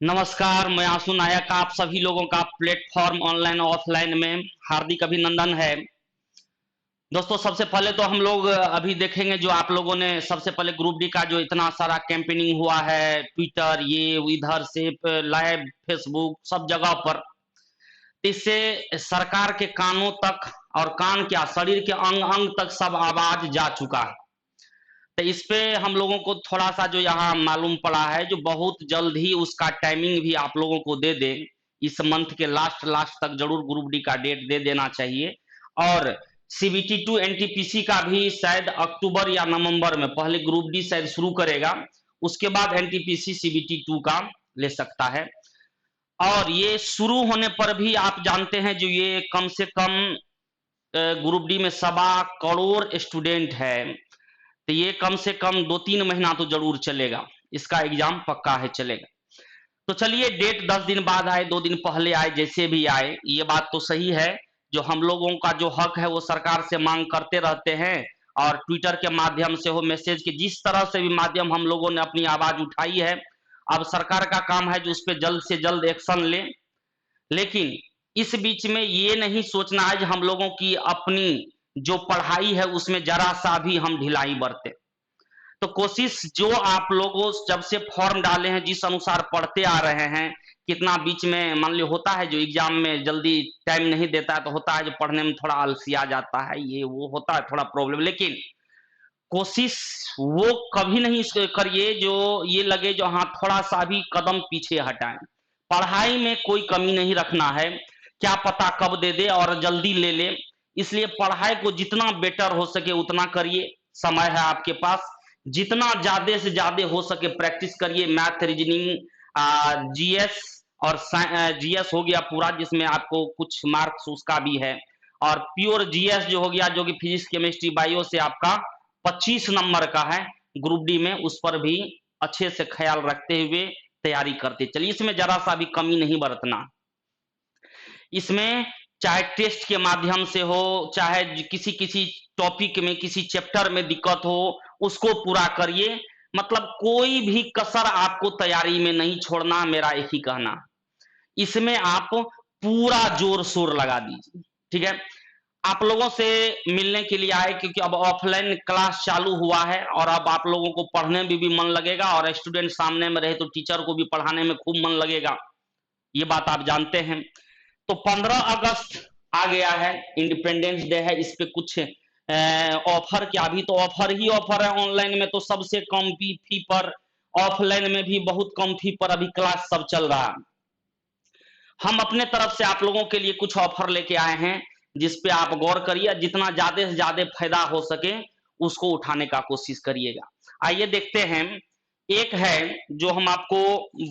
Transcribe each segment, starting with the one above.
नमस्कार, मैं आंसू नायक आप सभी लोगों का प्लेटफॉर्म ऑनलाइन और ऑफलाइन में हार्दिक अभिनंदन है। दोस्तों सबसे पहले तो हम लोग अभी देखेंगे जो आप लोगों ने सबसे पहले ग्रुप डी का जो इतना सारा कैंपेनिंग हुआ है, ट्विटर ये इधर से लाइव फेसबुक सब जगह पर, इससे सरकार के कानों तक और कान क्या शरीर के अंग अंग तक सब आवाज जा चुका है। तो इस पे हम लोगों को थोड़ा-सा जो यहाँ मालूम पड़ा है, जो बहुत जल्द ही उसका टाइमिंग भी आप लोगों को दे दें। इस मंथ के लास्ट लास्ट तक ज़रूर ग्रुप डी का डेट दे देना चाहिए और सीबीटी 2 एनटीपीसी का भी शायद अक्टूबर या नवंबर में पहले ग्रुप डी शायद शुरू करेगा, उसके बाद एनटीपीसी सीबीटी 2 का ले सकता है। और ये शुरू होने पर भी आप जानते हैं जो ये कम से कम ग्रुप डी में सवा करोड़ स्टूडेंट है। तो ये कम से कम 2-3 महीना तो ज़रूर चलेगा। इसका एग्ज़ाम पक्का है चलेगा। तो चलिए डेट 10 दिन बाद आए, 2 दिन पहले आए, जैसे भी आए, ये बात तो सही है। जो हम लोगों का जो हक है वो सरकार से माँग करते रहते हैं और ट्विटर के माध्यम से हो, मैसेज के जिस तरह से भी माध्यम हम लोगों ने अपनी आवाज़ उठाई है, अब सरकार का काम है जो उस पे जल्द से जल्द एक्शन लें। लेकिन इस बीच में ये नहीं सोचना है कि हम लोगों की अपनी जो पढ़ाई है उसमें ज़रा-सा भी हम ढिलाई बरतें। तो कोशिश जो आप लोगों जब से फॉर्म डाले हैं जिस अनुसार पढ़ते आ रहे हैं, कितना बीच में मान लो होता है जो एग्जाम में जल्दी टाइम नहीं देता है तो होता है जो पढ़ने में थोड़ा आलसिया जाता है, ये वो होता है थोड़ा प्रॉब्लम। लेकिन कोशिश वो कभी नहीं करिए जो ये लगे जो हाँ थोड़ा सा भी कदम पीछे हटाएं। पढ़ाई में कोई कमी नहीं रखना है, क्या पता कब दे दे और जल्दी ले ले। इसलिए पढ़ाई को जितना बेटर हो सके उतना करिए, समय है आपके पास। जितना ज़्यादा से ज़्यादा हो सके प्रैक्टिस करिए, मैथ, रीजनिंग, जीएस और जीएस हो गया पूरा जिसमें आपको कुछ मार्क्स उसका भी है और प्योर जीएस जो हो गया जो कि फिजिक्स, केमिस्ट्री, बायो से आपका 25 नंबर का है ग्रुप डी में, उस पर भी अच्छे से ख्याल रखते हुए तैयारी करते चलिए। इसमें जरा-सा भी कमी नहीं बरतना। इसमें चाहे टेस्ट के माध्यम से हो, चाहे किसी-किसी टॉपिक में, किसी चैप्टर में दिक्कत हो, उसको पूरा करिए। मतलब कोई भी कसर आपको तैयारी में नहीं छोड़ना, मेरा एक ही कहना। इसमें आप पूरा जोर-शोर लगा दीजिए, ठीक है? आप लोगों से मिलने के लिए आए क्योंकि अब ऑफलाइन क्लास चालू हुआ है और अब आप लोगों को पढ़ने में भी मन लगेगा और स्टूडेंट सामने में रहे तो टीचर को भी पढ़ाने में खूब मन लगेगा। ये बात आप जानते हैं। तो 15 अगस्त आ गया है, इंडिपेंडेंस डे है, इस पे कुछ ऑफर क्या, अभी तो ऑफर ही ऑफर है। ऑनलाइन में तो सबसे कम फी पर, ऑफलाइन में भी बहुत कम फी पर अभी क्लास सब चल रहा है। हम अपने तरफ से आप लोगों के लिए कुछ ऑफर लेके आए हैं जिस पे आप गौर करिए, जितना ज्यादा से ज्यादा फायदा हो सके उसको उठाने का कोशिश करिएगा। आइए देखते हैं, एक है जो हम आपको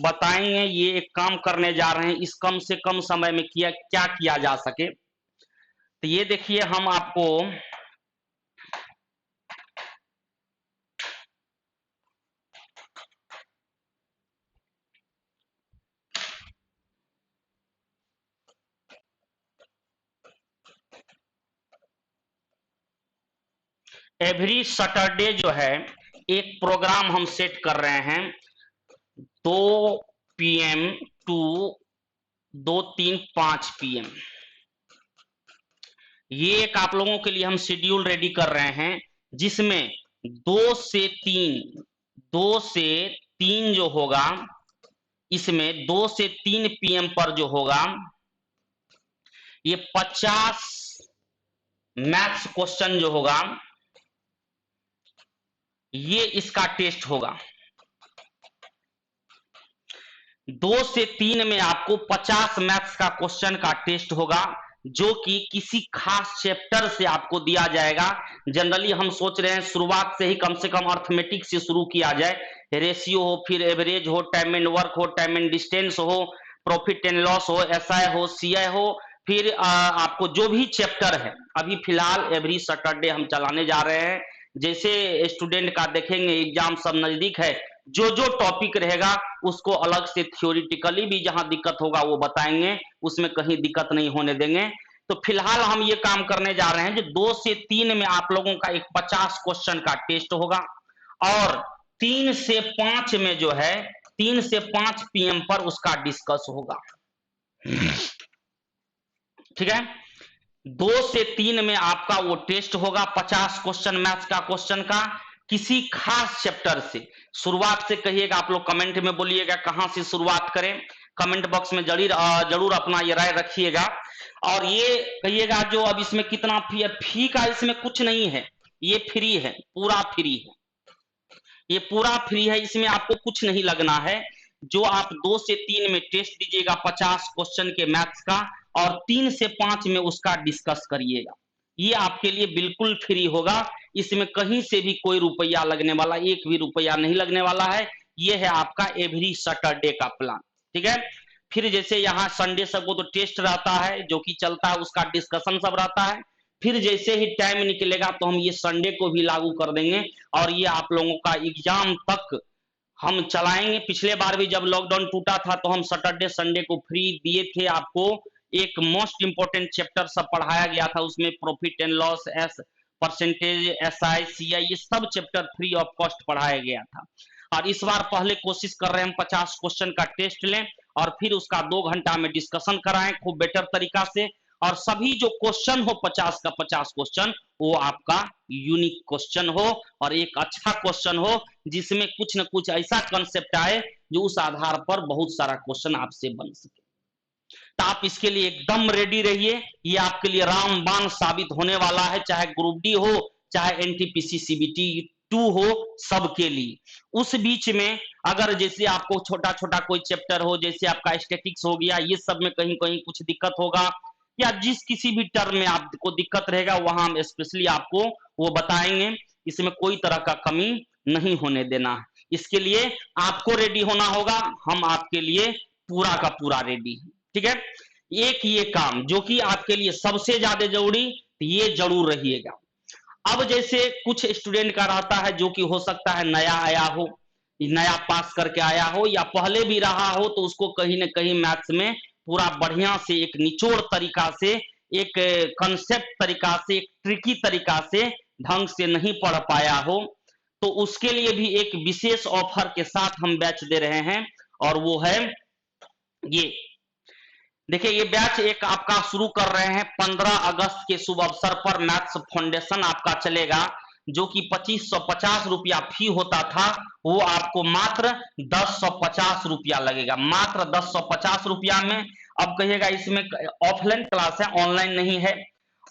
बताएंगे, ये एक काम करने जा रहे हैं इस कम से कम समय में किया क्या किया जा सके। तो ये देखिए हम आपको एवरी सैटरडे जो है एक प्रोग्राम हम सेट कर रहे हैं 2 PM टू 2-3-5 PM। ये एक आप लोगों के लिए हम शेड्यूल रेडी कर रहे हैं जिसमें 2 से 3 जो होगा, इसमें 2 से 3 PM पर जो होगा ये 50 मैथ्स क्वेश्चन जो होगा ये इसका टेस्ट होगा। 2 से 3 में आपको 50 मैथ्स का क्वेश्चन का टेस्ट होगा जो कि किसी खास चैप्टर से आपको दिया जाएगा। जनरली हम सोच रहे हैं शुरुआत से ही कम से कम अर्थमेटिक से शुरू किया जाए, रेशियो हो, फिर एवरेज हो, टाइम एंड वर्क हो, टाइम एंड डिस्टेंस हो, प्रॉफिट एंड लॉस हो, एसआई हो, सीआई हो, फिर आपको जो भी चैप्टर है। अभी फिलहाल एवरी सैटरडे हम चलाने जा रहे हैं। जैसे स्टूडेंट का देखेंगे एग्जाम सब नजदीक है, जो जो टॉपिक रहेगा उसको अलग से थ्योरेटिकली भी जहां दिक्कत होगा वो बताएंगे, उसमें कहीं दिक्कत नहीं होने देंगे। तो फिलहाल हम ये काम करने जा रहे हैं जो 2 से 3 में आप लोगों का एक 50 क्वेश्चन का टेस्ट होगा और 3 से 5 में जो है 3 से 5 PM पर उसका डिस्कस होगा। ठीक है, 2 से 3 में आपका वो टेस्ट होगा 50 क्वेश्चन मैथ्स का क्वेश्चन का, किसी खास चैप्टर से। शुरुआत से कहिएगा, आप लोग कमेंट में बोलिएगा कहां से शुरुआत करें, कमेंट बॉक्स में जरूर अपना ये राय रखिएगा। और ये कहिएगा जो अब इसमें कितना फी है, फी का इसमें कुछ नहीं है, ये फ्री है, पूरा फ्री है, ये पूरा फ्री है, इसमें आपको कुछ नहीं लगना है। जो आप 2 से 3 में टेस्ट दीजिएगा 50 क्वेश्चन के मैथ्स का, और 3 से 5 में उसका डिस्कस करिएगा, ये आपके लिए बिल्कुल फ्री होगा। इसमें कहीं से भी कोई रुपया लगने वाला, एक भी रुपया नहीं लगने वाला है। ये है आपका एवरी सैटरडे का प्लान। ठीक है, फिर जैसे यहाँ संडे सबको तो टेस्ट रहता है जो कि चलता है, उसका डिस्कशन सब रहता है। फिर जैसे ही टाइम निकलेगा तो हम ये संडे को भी लागू कर देंगे, और ये आप लोगों का एग्जाम तक हम चलाएंगे। पिछले बार भी जब लॉकडाउन टूटा था तो हम सैटरडे संडे को फ्री दिए थे आपको। एक मोस्ट इंपोर्टेंट चैप्टर सब पढ़ाया गया था, उसमें profit and loss, S percentage, SI, CI, ये सब चैप्टर फ्री ऑफ कॉस्ट पढ़ाया गया था। और इस बार पहले कोशिश कर रहे हैं हम 50 क्वेश्चन का टेस्ट लें और फिर उसका 2 घंटा में डिस्कशन कराएं खूब बेटर तरीका से, और सभी जो क्वेश्चन हो 50 का 50 क्वेश्चन वो आपका यूनिक क्वेश्चन हो, और एक अच्छा क्वेश्चन हो जिसमें कुछ न कुछ ऐसा कंसेप्ट आए जो उस आधार पर बहुत सारा क्वेश्चन आपसे बन सके। तो आप इसके लिए एकदम रेडी रहिए, ये आपके लिए रामबाण साबित होने वाला है, चाहे ग्रुप डी हो, चाहे एनटीपीसी सीबीटी 2 हो, सबके लिए। उस बीच में अगर जैसे आपको छोटा छोटा कोई चैप्टर हो, जैसे आपका स्टैटिक्स हो गया, ये सब में कहीं कहीं कुछ दिक्कत होगा, या जिस किसी भी टर्म में आपको दिक्कत रहेगा वहां हम स्पेशली आपको वो बताएंगे। इसमें कोई तरह का कमी नहीं होने देना है। इसके लिए आपको रेडी होना होगा, हम आपके लिए पूरा का पूरा रेडी है। ठीक है, एक ये काम जो कि आपके लिए सबसे ज्यादा जरूरी, ये जरूर रहिएगा। अब जैसे कुछ स्टूडेंट का रहता है जो कि हो सकता है नया आया हो, नया पास करके आया हो, या पहले भी रहा हो, तो उसको कहीं ना कहीं मैथ्स में पूरा बढ़िया से एक निचोड़ तरीका से, एक कंसेप्ट तरीका से, एक ट्रिकी तरीका से ढंग से नहीं पढ़ पाया हो, तो उसके लिए भी एक विशेष ऑफर के साथ हम बैच दे रहे हैं, और वो है ये देखिए, ये बैच एक आपका शुरू कर रहे हैं 15 अगस्त के शुभ अवसर पर। मैथ्स फाउंडेशन आपका चलेगा, जो कि 2550 रुपया फी होता था, वो आपको मात्र 1050 रुपया लगेगा, मात्र 1050 रुपया में। अब कहिएगा इसमें ऑफलाइन क्लास है, ऑनलाइन नहीं है।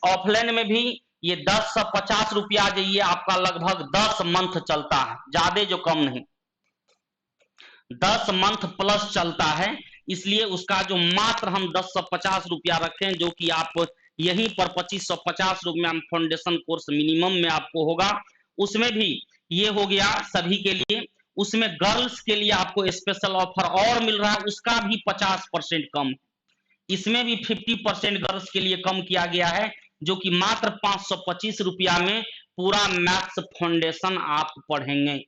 ऑफलाइन में भी ये 1050 रुपया जो ये आपका लगभग 10 मंथ चलता है, ज्यादा जो कम नहीं, 10 मंथ प्लस चलता है, इसलिए उसका जो मात्र हम 1050 रुपया रखें, जो कि आप यहीं पर 2550 रुपया में फाउंडेशन कोर्स मिनिमम में आपको होगा। उसमें भी ये हो गया सभी के लिए, उसमें गर्ल्स के लिए आपको स्पेशल ऑफर और मिल रहा है, उसका भी 50% कम, इसमें भी 50% गर्ल्स के लिए कम किया गया है, जो कि मात्र 525 रुपया में पूरा मैथ्स फाउंडेशन आप पढ़ेंगे।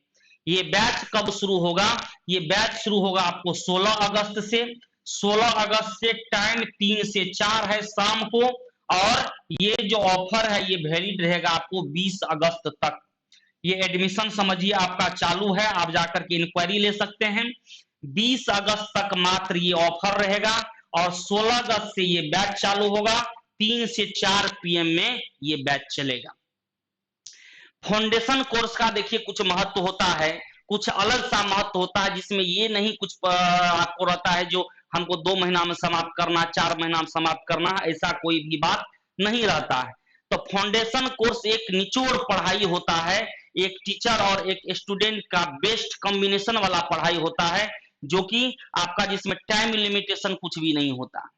ये बैच कब शुरू होगा? ये बैच शुरू होगा आपको 16 अगस्त से। 16 अगस्त से टाइम 3 से 4 है शाम को, और ये जो ऑफर है ये वैलिड रहेगा आपको 20 अगस्त तक। ये एडमिशन समझिए आपका चालू है, आप जाकर के इंक्वायरी ले सकते हैं। 20 अगस्त तक मात्र ये ऑफर रहेगा, और 16 अगस्त से ये बैच चालू होगा, 3 से 4 PM में ये बैच चलेगा। फाउंडेशन कोर्स का देखिए कुछ महत्व होता है, कुछ अलग सा महत्व होता है, जिसमें ये नहीं कुछ आपको रहता है जो हमको 2 महीना में समाप्त करना, 4 महीना में समाप्त करना, ऐसा कोई भी बात नहीं रहता है। तो फाउंडेशन कोर्स एक निचोड़ पढ़ाई होता है, एक टीचर और एक स्टूडेंट का बेस्ट कॉम्बिनेशन वाला पढ़ाई होता है, जो कि आपका जिसमें टाइम लिमिटेशन कुछ भी नहीं होता।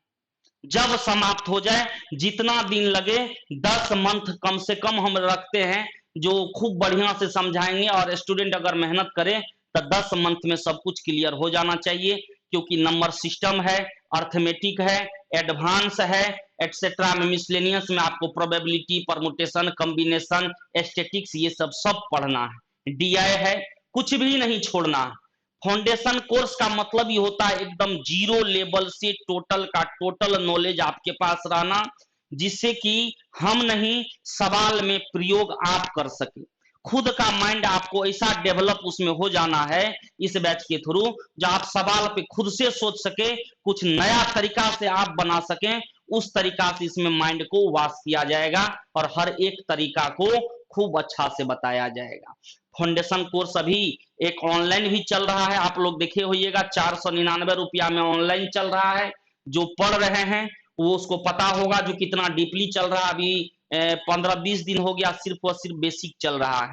जब समाप्त हो जाए, जितना दिन लगे, 10 मंथ कम से कम हम रखते हैं, जो खूब बढ़िया से समझाएंगे, और स्टूडेंट अगर मेहनत करे तो 10 मंथ में सब कुछ क्लियर हो जाना चाहिए, क्योंकि नंबर सिस्टम है, अर्थमेटिक है, एडवांस है, एटसेट्रा में, मिसलेनियस में आपको प्रोबेबिलिटी, परमुटेशन, कॉम्बिनेशन, एस्थेटिक्स, ये सब पढ़ना है। डीआई है, कुछ भी नहीं छोड़ना है। फाउंडेशन कोर्स का मतलब ये होता है एकदम जीरो लेवल से टोटल का टोटल नॉलेज आपके पास रहना, जिससे कि हम नहीं, सवाल में प्रयोग आप कर सके। खुद का माइंड आपको ऐसा डेवलप उसमें हो जाना है इस बैच के थ्रू, जो आप सवाल पे खुद से सोच सके, कुछ नया तरीका से आप बना सकें, उस तरीका से इसमें माइंड को वॉश किया जाएगा और हर एक तरीका को खूब अच्छा से बताया जाएगा। फाउंडेशन कोर्स अभी एक ऑनलाइन भी चल रहा है, आप लोग देखे होइएगा, 499 रुपया में ऑनलाइन चल रहा है। जो पढ़ रहे हैं वो उसको पता होगा, जो कितना डीपली चल रहा है। अभी 15-20 दिन हो गया, सिर्फ और सिर्फ बेसिक चल रहा है।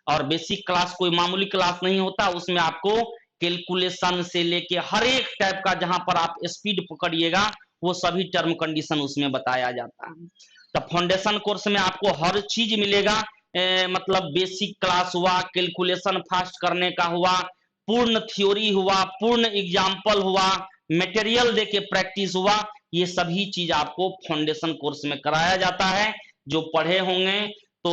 और बेसिक क्लास कोई मामूली क्लास नहीं होता, उसमें आपको कैलकुलेशन से लेके हर एक टाइप का, जहां पर आप स्पीड पकड़िएगा वो सभी टर्म कंडीशन उसमें बताया जाता है। तो फाउंडेशन कोर्स में आपको हर चीज मिलेगा, मतलब बेसिक क्लास हुआ, कैलकुलेशन फास्ट करने का हुआ, पूर्ण थ्योरी हुआ, पूर्ण एग्जाम्पल हुआ, मटेरियल देके प्रैक्टिस हुआ, ये सभी चीज आपको फाउंडेशन कोर्स में कराया जाता है। जो पढ़े होंगे तो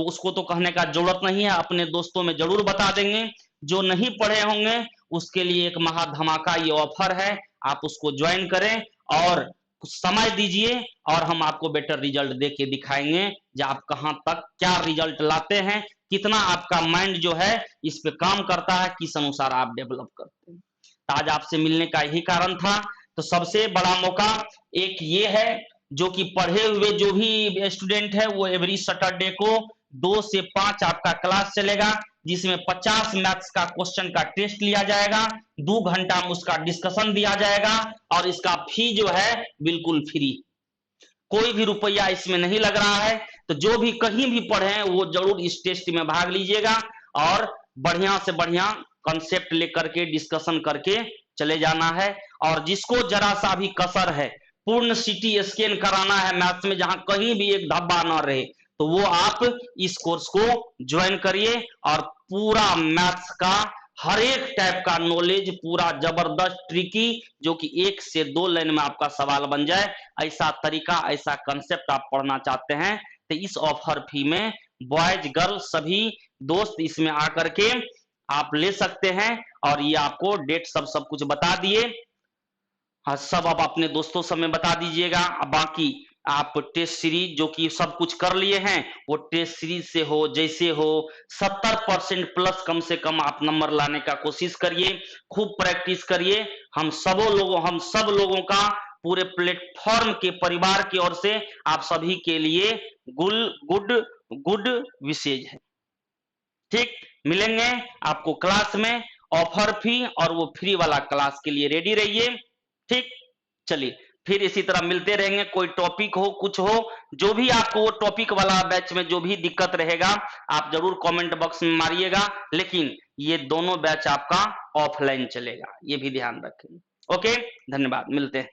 उसको तो कहने का जरूरत नहीं है, अपने दोस्तों में जरूर बता देंगे। जो नहीं पढ़े होंगे उसके लिए एक महा धमाका ये ऑफर है, आप उसको ज्वाइन करें और कुछ समय दीजिए और हम आपको बेटर रिजल्ट दे के दिखाएंगे, जो आप कहां तक क्या रिजल्ट लाते हैं, कितना आपका माइंड जो है इस पे काम करता है, किस अनुसार आप डेवलप करते हैं। तो आज आपसे मिलने का यही कारण था। तो सबसे बड़ा मौका एक ये है, जो कि पढ़े हुए जो भी स्टूडेंट है वो एवरी सैटरडे को 2 से 5 आपका क्लास चलेगा, जिसमें 50 मैथ्स का क्वेश्चन का टेस्ट लिया जाएगा, 2 घंटा में उसका डिस्कशन दिया जाएगा और इसका फी जो है बिल्कुल फ्री, कोई भी रुपया इसमें नहीं लग रहा है। तो जो भी कहीं भी पढ़े वो जरूर इस टेस्ट में भाग लीजिएगा और बढ़िया से बढ़िया कंसेप्ट लेकर के डिस्कशन करके चले जाना है। और जिसको जरा सा भी कसर है, पूर्ण सीटी स्कैन कराना है मैथ्स में, जहां कहीं भी एक धब्बा ना रहे, तो वो आप इस कोर्स को ज्वाइन करिए और पूरा मैथ्स का हर एक टाइप का नॉलेज, पूरा जबरदस्त ट्रिकी, जो कि 1 से 2 लाइन में आपका सवाल बन जाए, ऐसा तरीका, ऐसा कंसेप्ट आप पढ़ना चाहते हैं तो इस ऑफर फी में बॉयज गर्ल सभी दोस्त इसमें आकर के आप ले सकते हैं। और ये आपको डेट सब कुछ बता दिए, हाँ सब आप अपने दोस्तों सब में बता दीजिएगा। बाकी आप टेस्ट सीरीज जो कि सब कुछ कर लिए हैं, वो टेस्ट सीरीज से हो जैसे हो 70% प्लस कम से कम आप नंबर लाने का कोशिश करिए, खूब प्रैक्टिस करिए। हम सब लोगों का पूरे प्लेटफॉर्म के परिवार की ओर से आप सभी के लिए गुड गुड विशेष है। ठीक, मिलेंगे आपको क्लास में, ऑफर फी और वो फ्री वाला क्लास के लिए रेडी रहिए। ठीक, चलिए फिर इसी तरह मिलते रहेंगे। कोई टॉपिक हो, कुछ हो, जो भी आपको वो टॉपिक वाला बैच में जो भी दिक्कत रहेगा आप जरूर कमेंट बॉक्स में मारिएगा, लेकिन ये दोनों बैच आपका ऑफलाइन चलेगा, ये भी ध्यान रखें। ओके, धन्यवाद, मिलते हैं।